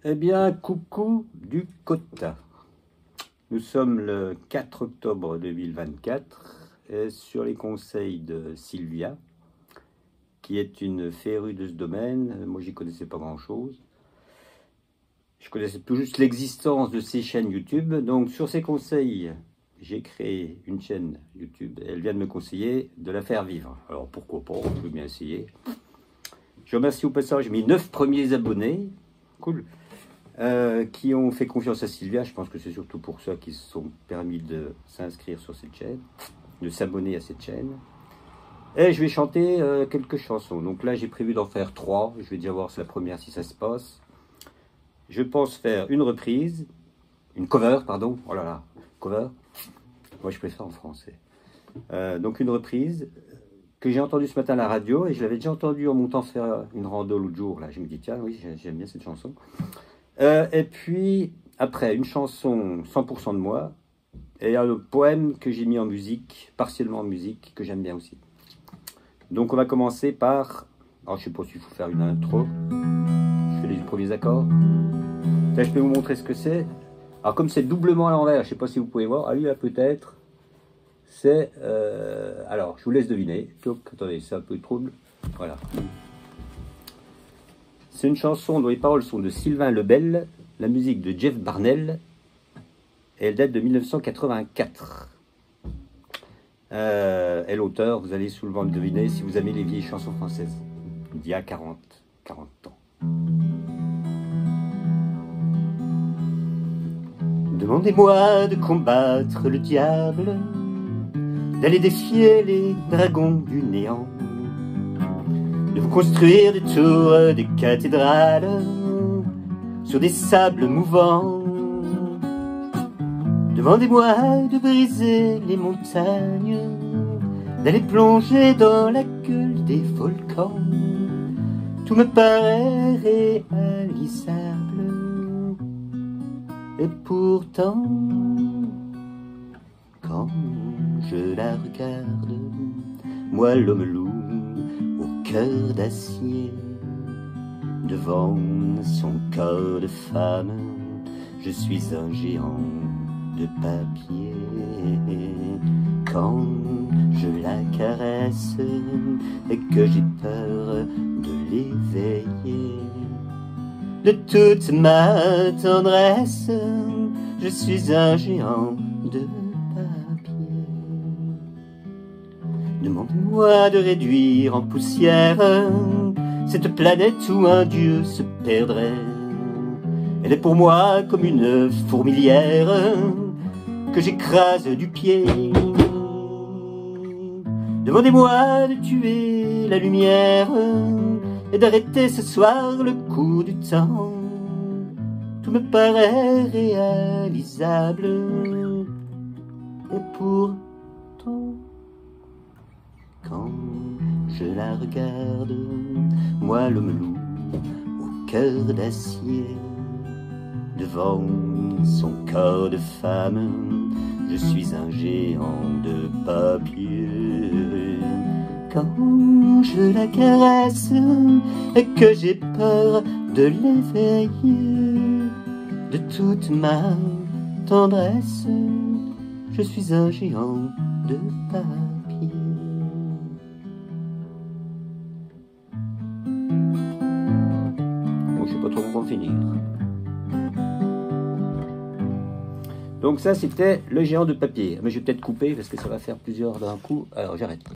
Eh bien, coucou du quota. Nous sommes le 4 octobre 2024 et sur les conseils de Sylvia, qui est une férue de ce domaine. Moi, j'y connaissais pas grand-chose. Je connaissais tout juste l'existence de ces chaînes YouTube. Donc, sur ses conseils, j'ai créé une chaîne YouTube. Elle vient de me conseiller de la faire vivre. Alors, pourquoi pas, je vais bien essayer. Je remercie au passage mes 9 premiers abonnés. Cool. Qui ont fait confiance à Sylvia. Je pense que c'est surtout pour ça qu'ils se sont permis de s'inscrire sur cette chaîne, de s'abonner à cette chaîne. Et je vais chanter quelques chansons. Donc là, j'ai prévu d'en faire 3. Je vais déjà voir la première si ça se passe. Je pense faire une reprise, une cover, pardon. Oh là là, cover. Moi, je préfère en français. Donc une reprise que j'ai entendue ce matin à la radio et je l'avais déjà entendue en montant faire une rando l'autre jour. Là, je me dis tiens, oui, j'aime bien cette chanson. Et puis, après, une chanson 100% de moi, et un poème que j'ai mis en musique, partiellement en musique, que j'aime bien aussi. Donc on va commencer par... Alors je sais pas s'il faut faire une intro. Je fais les premiers accords. Là, je peux vous montrer ce que c'est. Alors comme c'est doublement à l'envers, je sais pas si vous pouvez voir. Ah oui, là peut-être. C'est... alors, je vous laisse deviner. Donc, attendez, c'est un peu trouble. Voilà. C'est une chanson dont les paroles sont de Sylvain Lebel, la musique de Jeff Barnell, et elle date de 1984. Et l'auteur, vous allez souvent le deviner si vous aimez les vieilles chansons françaises, d'il y a 40 ans. Demandez-moi de combattre le diable, d'aller défier les dragons du néant, de vous construire des tours, des cathédrales sur des sables mouvants. Demandez-moi de briser les montagnes, d'aller plonger dans la gueule des volcans. Tout me paraît réalisable, et pourtant, quand je la regarde, moi l'homme loup, cœur d'acier, devant son corps de femme, je suis un géant de papier. Quand je la caresse et que j'ai peur de l'éveiller, de toute ma tendresse, je suis un géant de papier. Demandez-moi de réduire en poussière cette planète où un dieu se perdrait. Elle est pour moi comme une fourmilière que j'écrase du pied. Demandez-moi de tuer la lumière et d'arrêter ce soir le cours du temps. Tout me paraît réalisable, et pourtant, quand je la regarde, moi l'homme loup, au cœur d'acier, devant son corps de femme, je suis un géant de papier. Quand je la caresse et que j'ai peur de l'éveiller, de toute ma tendresse, je suis un géant de papier. Bon, je sais pas trop comment finir. Donc ça, c'était le géant de papier. Mais je vais peut-être couper parce que ça va faire plusieurs d'un coup. Alors j'arrête.